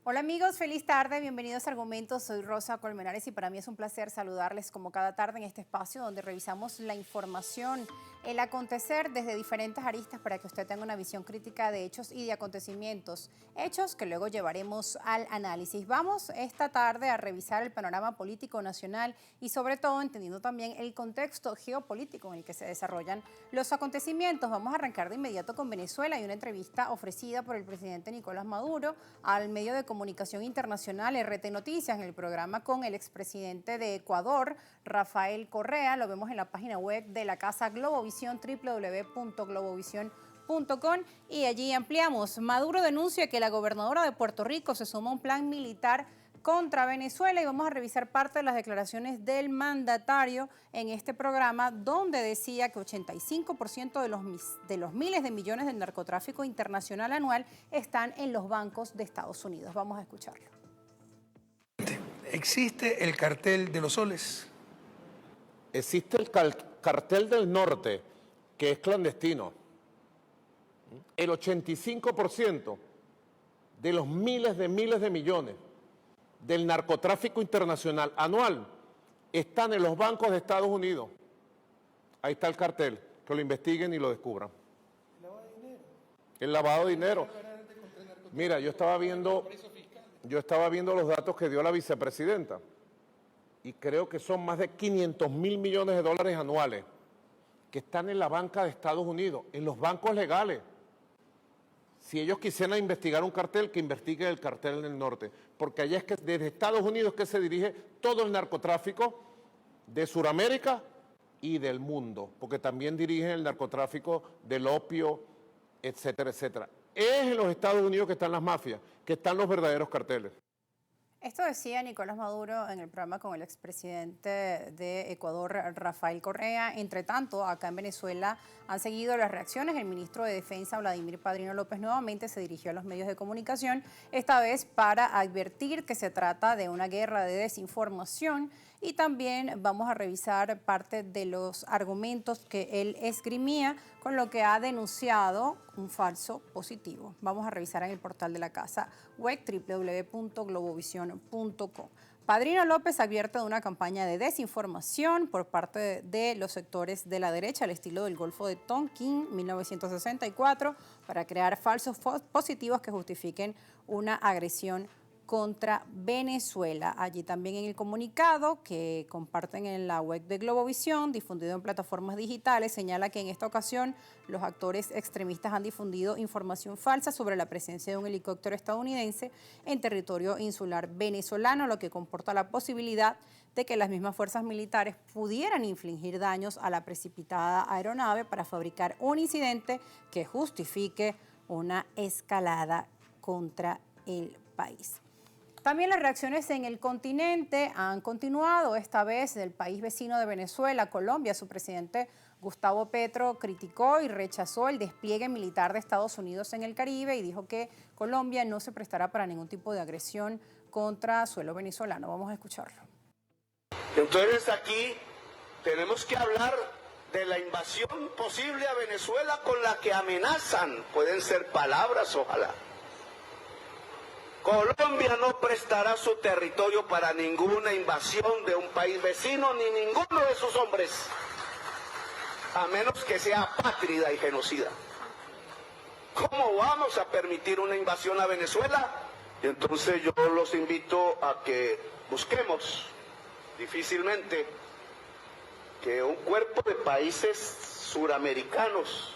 Hola amigos, feliz tarde, bienvenidos a Argumentos, soy Rosa Colmenares y para mí es un placer saludarles como cada tarde en este espacio donde revisamos la información, el acontecer desde diferentes aristas para que usted tenga una visión crítica de hechos y de acontecimientos, hechos que luego llevaremos al análisis. Vamos esta tarde a revisar el panorama político nacional y sobre todo entendiendo también el contexto geopolítico en el que se desarrollan los acontecimientos. Vamos a arrancar de inmediato con Venezuela y una entrevista ofrecida por el presidente Nicolás Maduro al medio de comunicación internacional RT Noticias en el programa con el expresidente de Ecuador, Rafael Correa. Lo vemos en la página web de la casa Globovisión, www.globovisión.com, y allí ampliamos. Maduro denuncia que la gobernadora de Puerto Rico se suma a un plan militar contra Venezuela y vamos a revisar parte de las declaraciones del mandatario en este programa, donde decía que 85% de los miles de millones del narcotráfico internacional anual están en los bancos de Estados Unidos. Vamos a escucharlo. ¿Existe el cartel de los soles? Existe el cartel del norte, que es clandestino. El 85% de los miles de millones del narcotráfico internacional anual están en los bancos de Estados Unidos. Ahí está el cartel, que lo investiguen y lo descubran. ¿El lavado de dinero? El lavado de dinero. Mira, yo estaba viendo los datos que dio la vicepresidenta y creo que son más de 500 mil millones de dólares anuales que están en la banca de Estados Unidos, en los bancos legales. Si ellos quisieran investigar un cartel, que investiguen el cartel del norte, porque allá es que desde Estados Unidos que se dirige todo el narcotráfico de Sudamérica y del mundo, porque también dirigen el narcotráfico del opio, etcétera, etcétera. Es en los Estados Unidos que están las mafias, que están los verdaderos carteles. Esto decía Nicolás Maduro en el programa con el expresidente de Ecuador, Rafael Correa. Entre tanto, acá en Venezuela han seguido las reacciones. El ministro de Defensa, Vladimir Padrino López, nuevamente se dirigió a los medios de comunicación, esta vez para advertir que se trata de una guerra de desinformación. Y también vamos a revisar parte de los argumentos que él esgrimía, con lo que ha denunciado un falso positivo. Vamos a revisar en el portal de la casa web www.globovision.com. Padrino López advierte de una campaña de desinformación por parte de los sectores de la derecha al estilo del Golfo de Tonkin 1964 para crear falsos positivos que justifiquen una agresión contra Venezuela. Allí también en el comunicado que comparten en la web de Globovisión, difundido en plataformas digitales, señala que en esta ocasión los actores extremistas han difundido información falsa sobre la presencia de un helicóptero estadounidense en territorio insular venezolano, lo que comporta la posibilidad de que las mismas fuerzas militares pudieran infligir daños a la precipitada aeronave para fabricar un incidente que justifique una escalada contra el país. También las reacciones en el continente han continuado, esta vez del país vecino de Venezuela, Colombia. Su presidente Gustavo Petro criticó y rechazó el despliegue militar de Estados Unidos en el Caribe y dijo que Colombia no se prestará para ningún tipo de agresión contra suelo venezolano. Vamos a escucharlo. Entonces aquí tenemos que hablar de la invasión posible a Venezuela con la que amenazan. Pueden ser palabras, ojalá. Colombia no prestará su territorio para ninguna invasión de un país vecino ni ninguno de sus hombres, a menos que sea apátrida y genocida. ¿Cómo vamos a permitir una invasión a Venezuela? Y entonces yo los invito a que busquemos, difícilmente, que un cuerpo de países suramericanos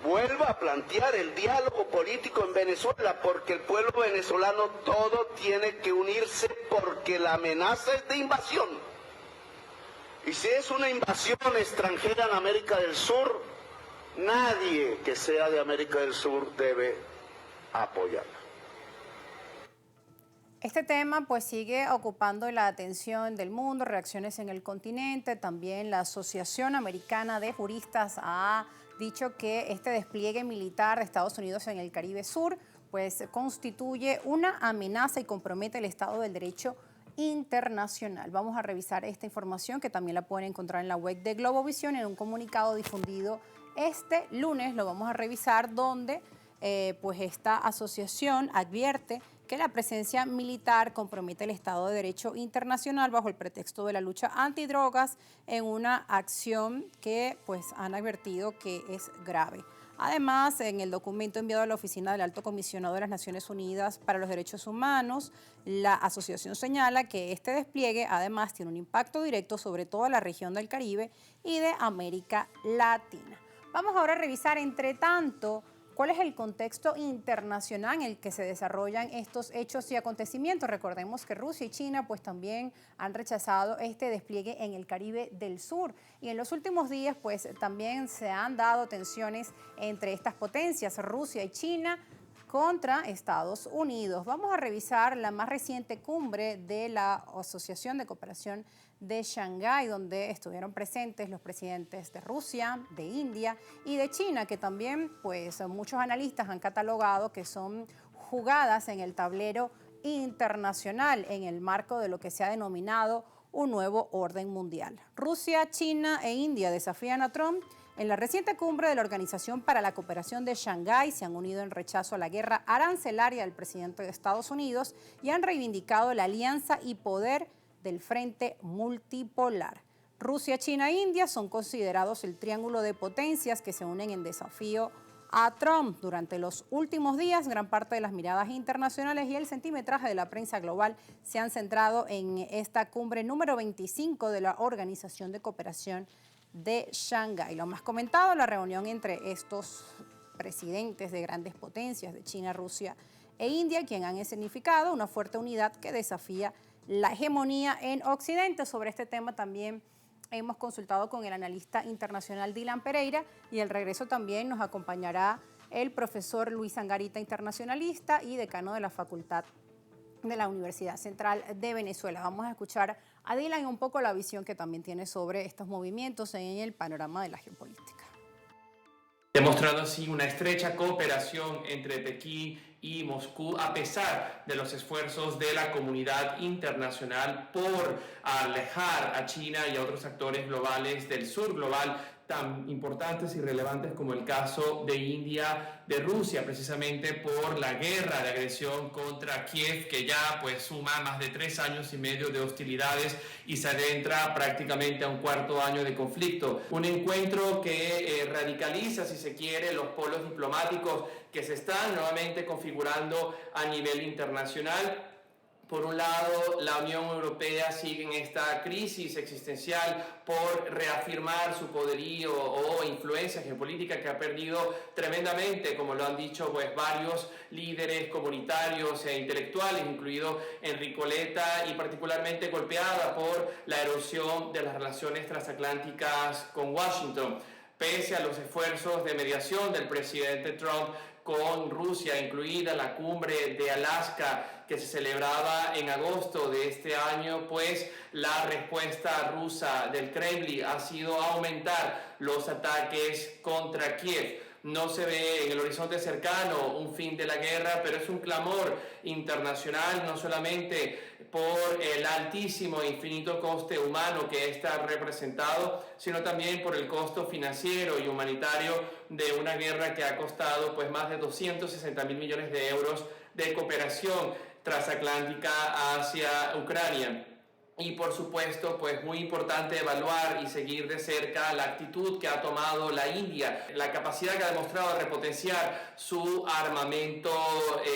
vuelva a plantear el diálogo político en Venezuela, porque el pueblo venezolano todo tiene que unirse porque la amenaza es de invasión. Y si es una invasión extranjera en América del Sur, nadie que sea de América del Sur debe apoyarla. Este tema pues sigue ocupando la atención del mundo, reacciones en el continente. También la Asociación Americana de Juristas ha dicho que este despliegue militar de Estados Unidos en el Caribe Sur pues constituye una amenaza y compromete el Estado del Derecho internacional. Vamos a revisar esta información que también la pueden encontrar en la web de Globovisión en un comunicado difundido este lunes. Lo vamos a revisar donde pues esta asociación advierte que la presencia militar compromete el Estado de Derecho internacional bajo el pretexto de la lucha antidrogas en una acción que pues han advertido que es grave. Además, en el documento enviado a la Oficina del Alto Comisionado de las Naciones Unidas para los Derechos Humanos, la asociación señala que este despliegue además tiene un impacto directo sobre toda la región del Caribe y de América Latina. Vamos ahora a revisar, entre tanto, cuál es el contexto internacional en el que se desarrollan estos hechos y acontecimientos. Recordemos que Rusia y China pues también han rechazado este despliegue en el Caribe del Sur. Y en los últimos días pues también se han dado tensiones entre estas potencias, Rusia y China, contra Estados Unidos. Vamos a revisar la más reciente cumbre de la Asociación de Cooperación de Shanghái, donde estuvieron presentes los presidentes de Rusia, de India y de China, que también pues muchos analistas han catalogado que son jugadas en el tablero internacional en el marco de lo que se ha denominado un nuevo orden mundial. Rusia, China e India desafían a Trump. En la reciente cumbre de la Organización para la Cooperación de Shanghái se han unido en rechazo a la guerra arancelaria del presidente de Estados Unidos y han reivindicado la alianza y poder del frente multipolar. Rusia, China e India son considerados el triángulo de potencias que se unen en desafío a Trump. Durante los últimos días, gran parte de las miradas internacionales y el centimetraje de la prensa global se han centrado en esta cumbre número 25 de la Organización de Cooperación de Shanghái. Lo más comentado, la reunión entre estos presidentes de grandes potencias de China, Rusia e India, quien han escenificado una fuerte unidad que desafía la hegemonía en Occidente. Sobre este tema también hemos consultado con el analista internacional Dylan Pereira y al regreso también nos acompañará el profesor Luis Angarita, internacionalista y decano de la Facultad de la Universidad Central de Venezuela. Vamos a escuchar a Dylan un poco la visión que también tiene sobre estos movimientos en el panorama de la geopolítica. Demostrando así una estrecha cooperación entre Pekín y Moscú, a pesar de los esfuerzos de la comunidad internacional por alejar a China y a otros actores globales del sur global, tan importantes y relevantes como el caso de India, de Rusia, precisamente por la guerra de agresión contra Kiev, que ya pues suma más de 3 años y medio de hostilidades y se adentra prácticamente a un cuarto año de conflicto. Un encuentro que radicaliza, si se quiere, los polos diplomáticos que se están nuevamente configurando a nivel internacional. Por un lado, la Unión Europea sigue en esta crisis existencial por reafirmar su poderío o influencia geopolítica que ha perdido tremendamente, como lo han dicho pues varios líderes comunitarios e intelectuales, incluido Enrico Letta, y particularmente golpeada por la erosión de las relaciones transatlánticas con Washington. Pese a los esfuerzos de mediación del presidente Trump con Rusia, incluida la cumbre de Alaska que se celebraba en agosto de este año, pues la respuesta rusa del Kremlin ha sido aumentar los ataques contra Kiev. No se ve en el horizonte cercano un fin de la guerra, pero es un clamor internacional, no solamente por el altísimo e infinito coste humano que está representado, sino también por el costo financiero y humanitario de una guerra que ha costado pues más de 260.000 millones de euros de cooperación transatlántica hacia Ucrania. Y por supuesto, pues muy importante evaluar y seguir de cerca la actitud que ha tomado la India, la capacidad que ha demostrado de repotenciar su armamento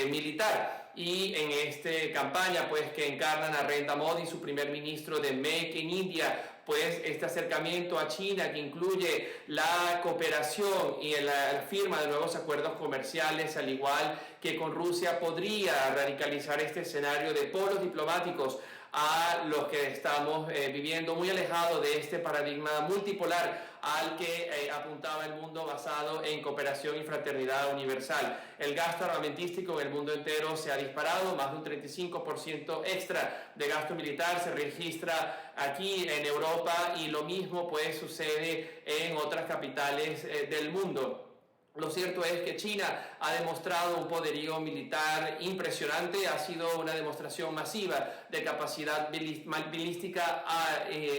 militar. Y en esta campaña pues que encarna Narendra Modi, su primer ministro de Make in India, pues este acercamiento a China que incluye la cooperación y la firma de nuevos acuerdos comerciales, al igual que con Rusia, podría radicalizar este escenario de polos diplomáticos a los que estamos viviendo, muy alejado de este paradigma multipolar al que apuntaba el mundo basado en cooperación y fraternidad universal. El gasto armamentístico en el mundo entero se ha disparado, más de un 35% extra de gasto militar se registra aquí en Europa y lo mismo pues sucede en otras capitales del mundo. Lo cierto es que China ha demostrado un poderío militar impresionante, ha sido una demostración masiva de capacidad balística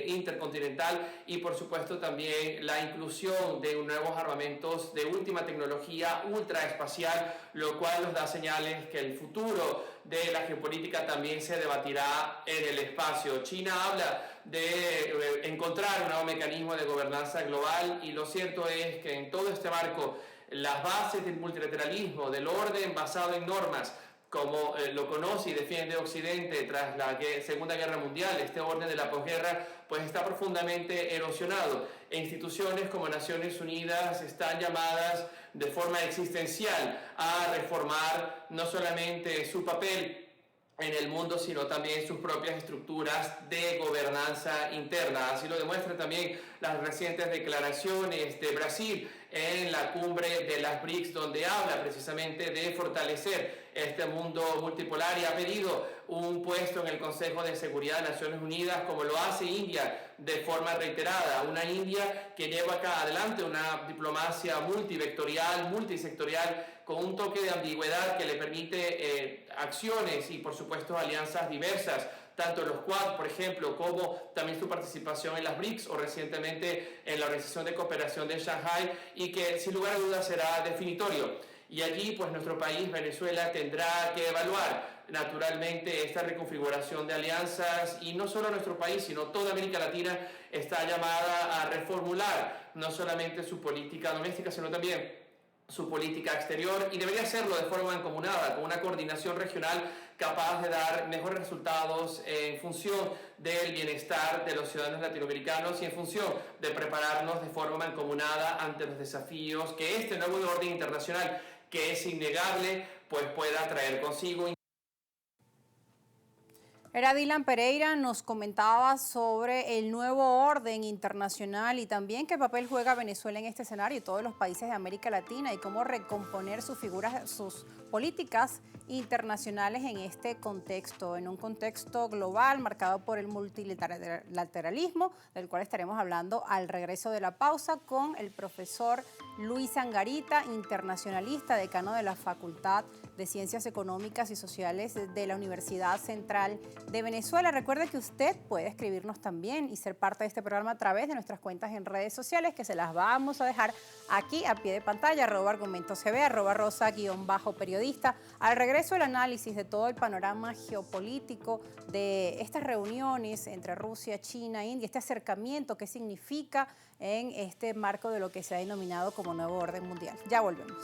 intercontinental y por supuesto también la inclusión de nuevos armamentos de última tecnología ultraespacial, lo cual nos da señales que el futuro de la geopolítica también se debatirá en el espacio. China habla de encontrar un nuevo mecanismo de gobernanza global y lo cierto es que en todo este marco las bases del multilateralismo, del orden basado en normas, como lo conoce y defiende Occidente tras la Segunda Guerra Mundial, este orden de la posguerra, pues está profundamente erosionado. E instituciones como Naciones Unidas están llamadas de forma existencial a reformar no solamente su papel en el mundo, sino también sus propias estructuras de gobernanza interna. Así lo demuestran también las recientes declaraciones de Brasil en la cumbre de las BRICS, donde habla precisamente de fortalecer este mundo multipolar y ha pedido un puesto en el Consejo de Seguridad de Naciones Unidas, como lo hace India de forma reiterada. Una India que lleva acá adelante una diplomacia multivectorial, multisectorial, con un toque de ambigüedad que le permite acciones y, por supuesto, alianzas diversas, tanto los Quad, por ejemplo, como también su participación en las BRICS o recientemente en la Organización de Cooperación de Shanghái, y que sin lugar a dudas será definitorio. Y allí, pues nuestro país, Venezuela, tendrá que evaluar naturalmente esta reconfiguración de alianzas, y no solo nuestro país, sino toda América Latina está llamada a reformular no solamente su política doméstica, sino también su política exterior, y debería hacerlo de forma mancomunada, con una coordinación regional capaz de dar mejores resultados en función del bienestar de los ciudadanos latinoamericanos y en función de prepararnos de forma mancomunada ante los desafíos que este nuevo orden internacional, que es innegable, pues pueda traer consigo. Era Dylan Pereira, nos comentaba sobre el nuevo orden internacional y también qué papel juega Venezuela en este escenario y todos los países de América Latina y cómo recomponer sus figuras, sus políticas internacionales en este contexto, en un contexto global marcado por el multilateralismo, del cual estaremos hablando al regreso de la pausa con el profesor Luis Angarita, internacionalista, decano de la Facultad de Ciencias Económicas y Sociales de la Universidad Central de Venezuela. Recuerde que usted puede escribirnos también y ser parte de este programa a través de nuestras cuentas en redes sociales, que se las vamos a dejar aquí a pie de pantalla, @argumentosgb, @rosa_periodista. Al regreso el análisis de todo el panorama geopolítico de estas reuniones entre Rusia, China, India, este acercamiento, qué significa en este marco de lo que se ha denominado como nuevo orden mundial. Ya volvemos.